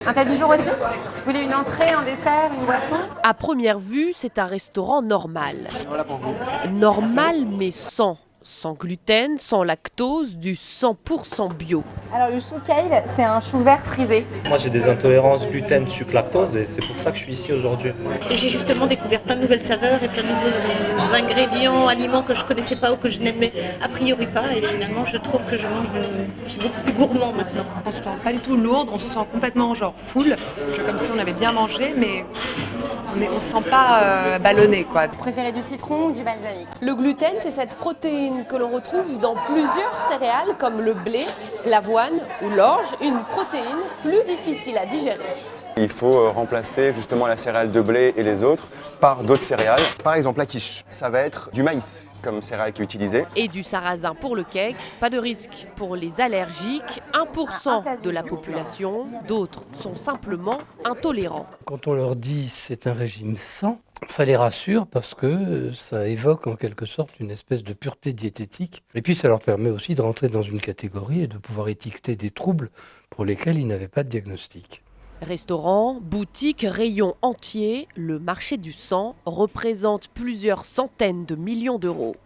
Un plat du jour aussi? Vous voulez une entrée, un dessert, une boisson? À première vue, c'est un restaurant normal. Voilà pour vous. Normal mais sans gluten, sans lactose, du 100% bio. Alors le chou kale, c'est un chou vert frisé. Moi j'ai des intolérances gluten, sucre, lactose et c'est pour ça que je suis ici aujourd'hui. Et j'ai justement découvert plein de nouvelles saveurs et plein de nouveaux ingrédients, aliments que je connaissais pas ou que je n'aimais a priori pas. Et finalement, je trouve que c'est beaucoup plus gourmand maintenant. On se sent pas du tout lourde, on se sent complètement genre full, comme si on avait bien mangé, mais on se sent pas ballonné quoi. Vous préférez du citron ou du balsamique? Le gluten, c'est cette protéine que l'on retrouve dans plusieurs céréales comme le blé, l'avoine ou l'orge, une protéine plus difficile à digérer. Il faut remplacer justement la céréale de blé et les autres par d'autres céréales. Par exemple la quiche, ça va être du maïs comme céréale qui est utilisée. Et du sarrasin pour le cake, pas de risque pour les allergiques, 1% de la population, d'autres sont simplement intolérants. Quand on leur dit c'est un régime sain, ça les rassure parce que ça évoque en quelque sorte une espèce de pureté diététique. Et puis ça leur permet aussi de rentrer dans une catégorie et de pouvoir étiqueter des troubles pour lesquels ils n'avaient pas de diagnostic. Restaurants, boutiques, rayons entiers, le marché du sang représente plusieurs centaines de millions d'euros.